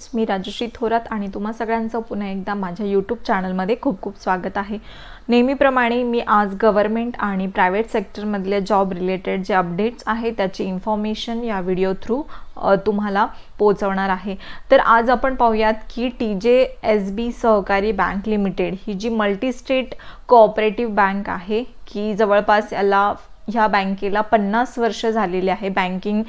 Updates. मी राजश्री थोरात आणि तुम्हा सगळ्यांचं पुन्हा एकदा माझ्या यूट्यूब चॅनलमध्ये खूप खूप स्वागत आहे। नेहमीप्रमाणे मी आज गव्हर्नमेंट आणि प्रायव्हेट सेक्टरमधल्या जॉब रिलेटेड जे अपडेट्स आहे त्याची इन्फॉर्मेशन या व्हिडिओ थ्रू तुम्हाला पोहोचवणार आहे। तर आज आपण पाहूयात की TJSB सहकारी बँक लिमिटेड ही जी मल्टी स्टेट कोऑपरेटिव्ह बँक आहे की जवळपास याला ह्या बँकेला 50 वर्ष झालेली आहे बँकिंग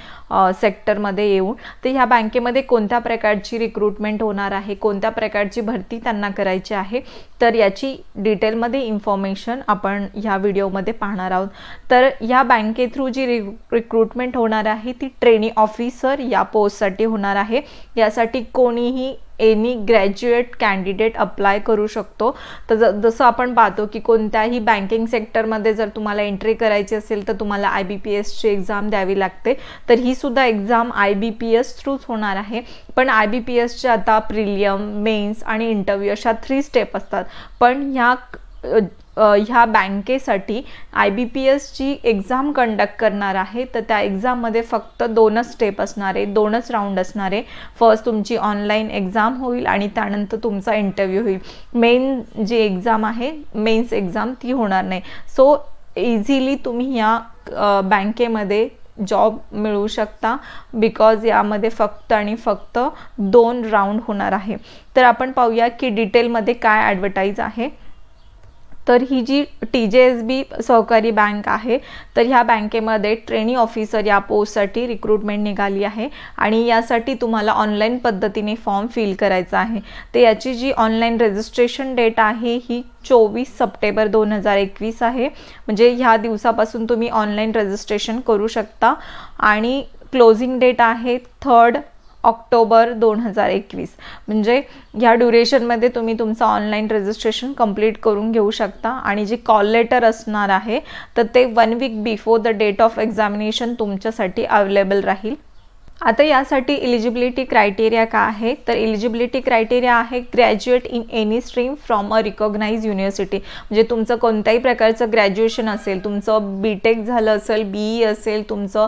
सेक्टरमध्ये येऊन। तर ह्या बँकेमध्ये कोणत्या प्रकारची रिक्रूटमेंट होणार आहे, कोणत्या प्रकारची भरती त्यांना करायची आहे, तर याची डिटेलमध्ये इन्फॉर्मेशन आपण ह्या व्हिडिओमध्ये पाहणार आहोत। तर ह्या बँके थ्रू जी रिक्रूटमेंट होणार आहे ती ट्रेनी ऑफिसर या पोस्टसाठी होणार आहे। यासाठी कोणीही एनी ग्रॅज्युएट कॅन्डिडेट अप्लाय करू शकतो। तर जसं आपण पाहतो की कोणत्याही बँकिंग सेक्टरमध्ये जर तुम्हाला एंट्री करायची असेल तर तुम्हाला IBPS ची एक्झाम द्यावी लागते। तर ही सुद्धा एक्झाम IBPS थ्रूच होणार आहे। पण IBPS चे आता प्रिलियम, मेन्स आणि इंटरव्ह्यू अशा 3 स्टेप असतात। पण ह्या बँकेसाठी IBPS ची एक्झाम कंडक्ट करणार आहे। तर त्या एक्झाममध्ये फक्त 2च स्टेप असणार आहे, 2च राऊंड असणार आहे। फर्स्ट तुमची ऑनलाईन एक्झाम होईल आणि त्यानंतर तुमचा इंटरव्ह्यू होईल। मेन जी एक्झाम आहे, मेन्स एक्झाम, ती होणार नाही। सो इझिली तुम्ही या बँकेमध्ये जॉब मिळू शकता बिकॉज यामध्ये फक्त आणि फक्त 2 राऊंड होणार आहे। तर आपण पाहूया की डिटेलमध्ये काय ॲडव्हर्टाइज आहे। तर ही जी TJSB सहकारी बँक आहे तर ह्या बँकेमध्ये ट्रेनी ऑफिसर या पोस्टसाठी रिक्रूटमेंट निघाली आहे आणि यासाठी तुम्हाला ऑनलाईन पद्धतीने फॉर्म फिल करायचा आहे। तर याची जी ऑनलाईन रजिस्ट्रेशन डेट आहे ही 24 सप्टेंबर 2021 आहे। म्हणजे ह्या दिवसापासून तुम्ही ऑनलाईन रजिस्ट्रेशन करू शकता आणि क्लोजिंग डेट आहे 3 ऑक्टोबर 2021। म्हणजे ह्या ड्युरेशनमध्ये तुम्ही तुमचं ऑनलाईन रजिस्ट्रेशन कंप्लीट करून घेऊ शकता आणि जे कॉल लेटर असणार आहे तर ते 1 week before the date of examination तुमच्यासाठी अवेलेबल राहील। आता यासाठी एलिजिबिलिटी क्रायटेरिया काय आहे, तर एलिजिबिलिटी क्रायटेरिया आहे graduate in any stream from a recognise university. म्हणजे तुमचं कोणत्याही प्रकारचं ग्रॅज्युएशन असेल, तुमचं BTech झालं असेल, BE असेल, तुमचं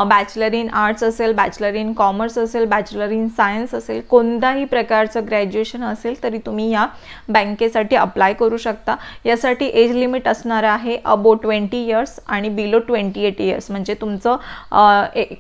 बॅचलर इन आर्ट्स असेल, बॅचलर इन कॉमर्स असेल, बॅचलर इन सायन्स असेल, कोणत्याही प्रकारचं ग्रॅज्युएशन असेल तरी तुम्ही या बँकेसाठी अप्लाय करू शकता। यासाठी एज लिमिट असणार आहे अबो 20 इयर्स आणि बिलो 28 इयर्स। म्हणजे तुमचं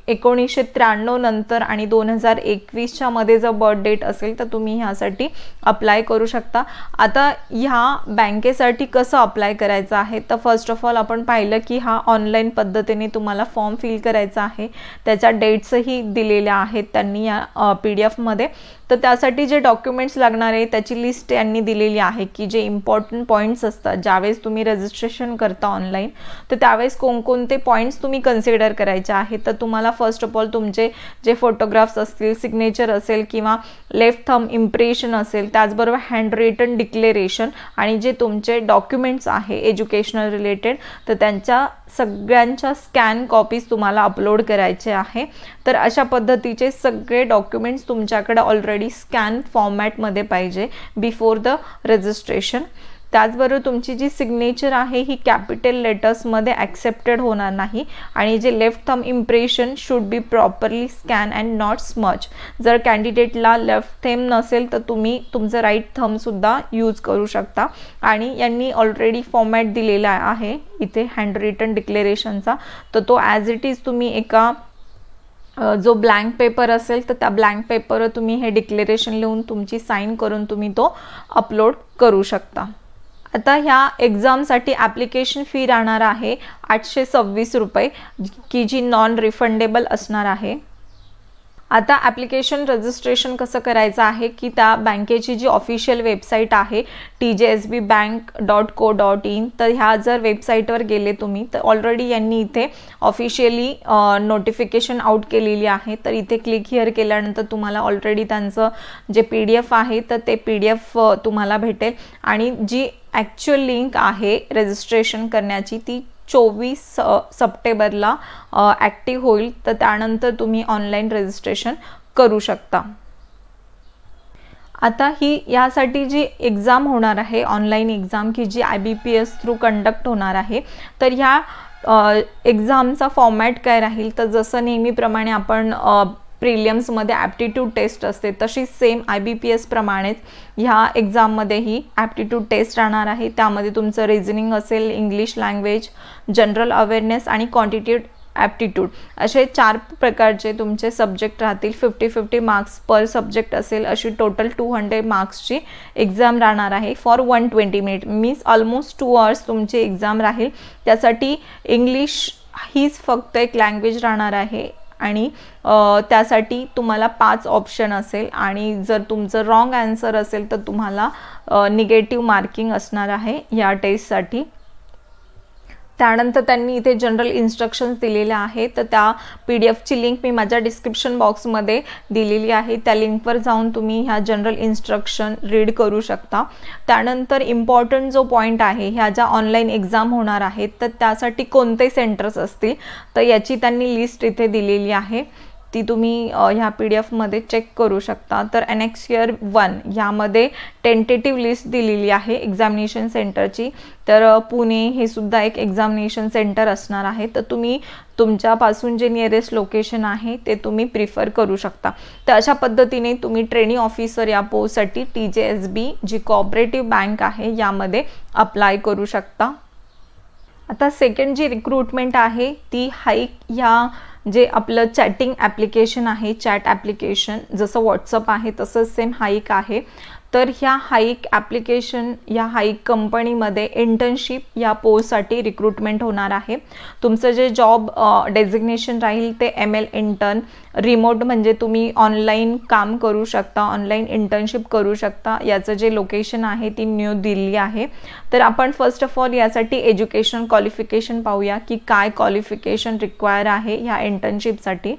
1993 नंतर आणि 2021च्या मध्ये जर बर्थ डेट असेल तर तुम्ही ह्यासाठी अप्लाय करू शकता। आता ह्या बँकेसाठी कसं अप्लाय करायचं आहे, तर फर्स्ट ऑफ ऑल आपण पाहिलं की हा ऑनलाईन पद्धतीने तुम्हाला फॉर्म फिल करायचा आहे। त्याच्या डेट्सही दिलेल्या आहेत त्यांनी या PDF मध्ये। तर त्यासाठी जे डॉक्युमेंट्स लागणार आहे त्याची लिस्ट यांनी दिलेली आहे की जे इम्पॉर्टंट पॉईंट्स असतात ज्यावेळेस तुम्ही रजिस्ट्रेशन करता ऑनलाईन, तर त्यावेळेस कोणकोणते पॉईंट्स तुम्ही कन्सिडर करायचे आहेत। तर तुम्हाला फर्स्ट ऑफ ऑल तुमचे जे फोटोग्राफ्स असतील, सिग्नेचर असेल किंवा लेफ्ट थंब इम्प्रेशन असेल, त्याचबरोबर हँड रिटन डिक्लेरेशन आणि जे तुमचे डॉक्युमेंट्स आहे एज्युकेशनल रिलेटेड तर त्यांच्या सगळ्यांच्या स्कॅन कॉपीज तुम्हाला अपलोड करायचे आहे। तर अशा पद्धतीचे सगळे डॉक्युमेंट्स तुमच्याकडे ऑलरेडी स्कॅन फॉर्मॅटमध्ये पाहिजे बिफोर द रजिस्ट्रेशन। त्याचबरोबर तुमची जी सिग्नेचर आहे ही कॅपिटल लेटर्समध्ये ॲक्सेप्टेड होणार नाही आणि जे left thumb impression should be properly scan and not smudge. जर कॅन्डिडेटला लेफ्ट थंब नसेल तर तुम्ही तुमचं राईट थंबसुद्धा यूज करू शकता। आणि यांनी ऑलरेडी फॉर्मॅट दिलेला आहे इथे हँड रिटन डिक्लेरेशनचा, तर तो ॲज इट इज तुम्ही एका जो ब्लँक पेपर असेल तर त्या ब्लँक पेपरवर तुम्ही हे डिक्लेरेशन लिहून तुमची साईन करून तुम्ही तो अपलोड करू शकता। आता ह्या एक्झामसाठी ॲप्लिकेशन फी राहणार आहे 826 रुपये की जी नॉन रिफंडेबल असणार आहे। आता ॲप्लिकेशन रजिस्ट्रेशन कसं करायचं आहे की त्या बँकेची जी ऑफिशियल वेबसाईट आहे tjsbbank.co.in, तर ह्या जर वेबसाईटवर गेले तुम्ही तर ऑलरेडी यांनी इथे ऑफिशियली नोटिफिकेशन आउट केलेली आहे। तर इथे क्लिक हिअर केल्यानंतर तुम्हाला ऑलरेडी त्यांचं जे PDF आहे तर ते PDF तुम्हाला भेटेल आणि जी ॲक्च्युअल लिंक आहे रजिस्ट्रेशन करण्याची ती 24 सप्टेंबरला ॲक्टिव्ह होईल। तर त्यानंतर तुम्ही ऑनलाईन रजिस्ट्रेशन करू शकता। आता ही यासाठी जी एक्झाम होणार आहे ऑनलाईन एक्झाम की जी IBPS थ्रू कंडक्ट होणार आहे, तर ह्या एग्जामचा फॉर्मॅट काय राहील, तर जसं नेहमीप्रमाणे आपण प्रिलियम्समध्ये ॲप्टिट्यूड टेस्ट असते तशी सेम IBPS प्रमाणेच ह्या एक्झाममध्येही ॲप्टिट्यूड टेस्ट राहणार आहे. त्यामध्ये तुमचं रिझनिंग असेल, इंग्लिश लँग्वेज, जनरल अवेअरनेस आणि क्वांटिटेटिव्ह ॲप्टिट्यूड असे 4 प्रकारचे तुमचे सब्जेक्ट राहतील. 50-50 मार्क्स पर सब्जेक्ट असेल. अशी टोटल 200 मार्क्सची एक्झाम राहणार आहे for 120 minute. Means almost 2 hours तुमची एक्झाम राहील. त्यासाठी इंग्लिश हीच फक्त एक लँग्वेज राहणार आहे आणि त्यासाठी तुम्हाला 5 ऑप्शन असेल आणि जर तुमचं रॉंग आन्सर असेल तर तुम्हाला निगेटिव्ह मार्किंग असणार आहे या टेस्टसाठी. त्यानंतर त्यांनी इथे जनरल इन्स्ट्रक्शन्स दिलेल्या आहेत. तर त्या PDF ची लिंक मी माझ्या डिस्क्रिप्शन बॉक्समध्ये दिलेली आहे. त्या लिंकवर जाऊन तुम्ही ह्या जनरल इन्स्ट्रक्शन रीड करू शकता. त्यानंतर इम्पॉर्टंट जो पॉईंट आहे, ह्या ज्या ऑनलाईन एक्झाम होणार आहेत तर त्यासाठी कोणते सेंटर्स असतील तर याची त्यांनी लिस्ट इथे दिलेली आहे. ती तुम्ही ह्या PDF मध्ये चेक करू शकता. तर Annexure 1 ह्यामध्ये टेंटेटिव्ह लिस्ट दिलेली आहे एक्झामिनेशन सेंटरची. तर पुणे हे सुद्धा एक एक्झामिनेशन सेंटर असणार आहे. तर तुम्ही तुमच्यापासून जे नियरेस्ट लोकेशन आहे ते तुम्ही प्रिफर करू शकता. तर अशा पद्धतीने तुम्ही ट्रेनिंग ऑफिसर या पोस्टसाठी TJSB जी कोऑपरेटिव्ह बँक आहे यामध्ये अप्लाय करू शकता. आता सेकंड जी रिक्रुटमेंट आहे ती हाईक ह्या जे आपलं चॅटिंग ॲप्लिकेशन आहे, चॅट ॲप्लिकेशन जसं व्हॉट्सअप आहे तसंच सेम हाईक आहे. तर ह्या हाईक ॲप्लिकेशन या हाईक कंपनीमध्ये इंटर्नशिप या पोस्टसाठी रिक्रुटमेंट होणार आहे. तुमचं जे जॉब डेझिग्नेशन राहील ते ML इंटर्न. रिमोट म्हणजे तुम्ही ऑनलाईन काम करू शकता, ऑनलाईन इंटर्नशिप करू शकता. याचं जे लोकेशन आहे ती न्यू दिल्ली आहे. तर आपण फर्स्ट ऑफ ऑल यासाठी एज्युकेशन क्वालिफिकेशन पाहूया की काय क्वालिफिकेशन रिक्वायर आहे ह्या इंटर्नशिपसाठी.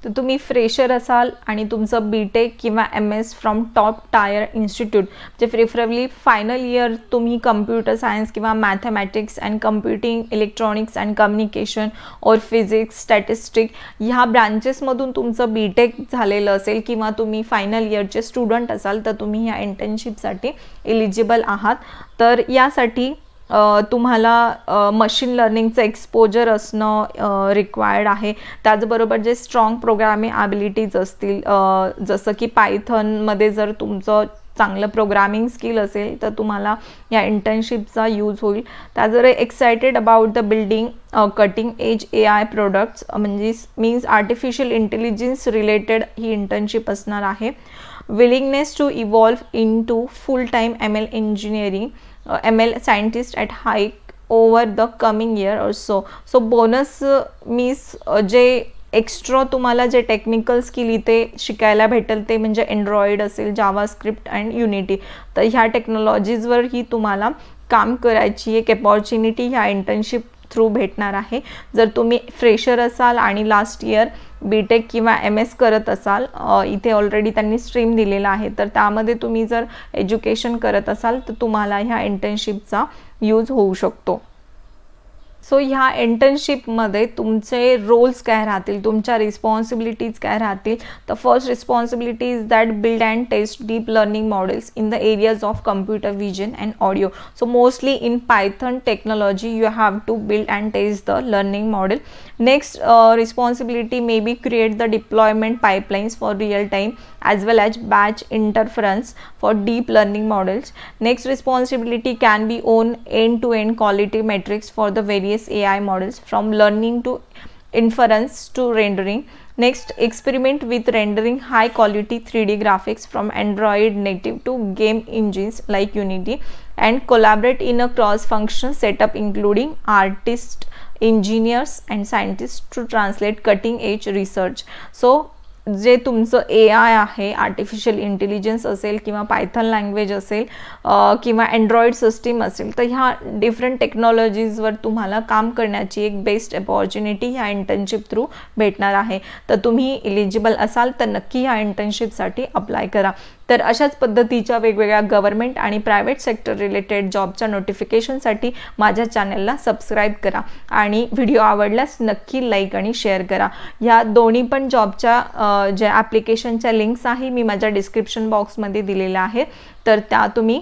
तर तुम्ही फ्रेशर असाल आणि तुमचं BTech किंवा MS from top tier institute जे प्रिफरेबली फायनल इयर तुम्ही कम्प्युटर सायन्स किंवा mathematics and computing, electronics and communication और फिजिक्स, स्टॅटिस्टिक ह्या ब्रांचेसमधून तुमचं BTech झालेलं असेल किंवा तुम्ही फायनल इयरचे स्टुडंट असाल तर तुम्ही ह्या इंटर्नशिपसाठी एलिजिबल आहात. तर यासाठी तुम्हाला मशीन लर्निंगचं एक्सपोजर असणं रिक्वायर्ड आहे. त्याचबरोबर जे स्ट्रॉंग प्रोग्रामिंग ॲबिलिटीज असतील जसं की पायथनमध्ये जर तुमचं चांगलं प्रोग्रामिंग स्किल असेल तर तुम्हाला या इंटर्नशिपचा यूज होईल. त्या जर excited about the building cutting edge AI products म्हणजे मीन्स आर्टिफिशियल इंटेलिजन्स रिलेटेड ही इंटर्नशिप असणार आहे. Willingness to evolve in to full time ML engineering ML scientist at Hike over the coming year or so. Bonus means जे extra तुम्हाला जे technical skill इथे शिकायला भेटेल ते म्हणजे Android असेल, जावास्क्रिप्ट अँड युनिटी. तर ह्या टेक्नॉलॉजीजवरही तुम्हाला काम करायची एक अपॉर्च्युनिटी ह्या इंटर्नशिप थ्रू भेटणार आहे. जर तुम्ही फ्रेशर असाल आणि लास्ट इयर BTech किंवा MS करत असाल, इथे ऑलरेडी त्यांनी स्ट्रीम दिलेला आहे, तर त्यामध्ये तुम्ही जर एज्युकेशन करत असाल तर तुम्हाला ह्या इंटर्नशिपचा यूज होऊ शकतो. सो ह्या इंटर्नशिपमध्ये तुमचे रोल्स काय राहतील, तुमच्या रिस्पॉन्सिबिलिटीज काय राहतील. तर first responsibility is that build and test deep learning models in the areas of computer vision and audio. So mostly in Python technology you have to build and test the learning model. Next responsibility may be create the deployment pipelines for real time as well as batch interference for deep learning models. Next responsibility can be own end-to-end quality metrics for the various AI models from learning to inference to rendering. Next, experiment with rendering high quality 3D graphics from Android native to game engines like Unity and collaborate in a cross-functional setup including artists, engineers and scientists to translate cutting edge research. So जे तुमचं AI आहे, artificial intelligence असेल किंवा Python language असेल किंवा Android system असेल, तर ह्या डिफरंट टेक्नॉलॉजीजवर तुम्हाला काम करण्याची एक बेस्ट अपॉर्च्युनिटी ह्या इंटर्नशिप थ्रू भेटणार आहे. तर तुम्ही एलिजिबल असाल तर नक्की ह्या इंटर्नशिपसाठी अप्लाय करा. तर अशाच पद्धतीच्या वेगवेगळ्या गव्हर्नमेंट आणि प्रायव्हेट सेक्टर रिलेटेड जॉबच्या नोटिफिकेशनसाठी माझ्या चॅनलला सबस्क्राईब करा आणि व्हिडिओ आवडल्यास नक्की लाईक आणि शेअर करा. ह्या दोन्ही पण जॉबच्या ज्या ॲप्लिकेशनच्या लिंक्स आहे मी माझ्या डिस्क्रिप्शन बॉक्समध्ये दिलेल्या आहेत, तर त्या तुम्ही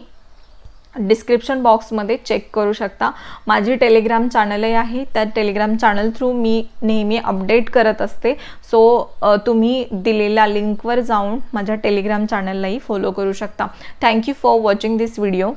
डिस्क्रिप्शन बॉक्समध्ये चेक करू शकता। माझी टेलिग्राम चॅनलही आहे, त्या टेलिग्राम चॅनल थ्रू मी नेहमी अपडेट करत असते। सो तुम्ही दिलेल्या लिंकवर जाऊन माझ्या टेलिग्राम चॅनललाही फॉलो करू शकता। Thank you for watching this video.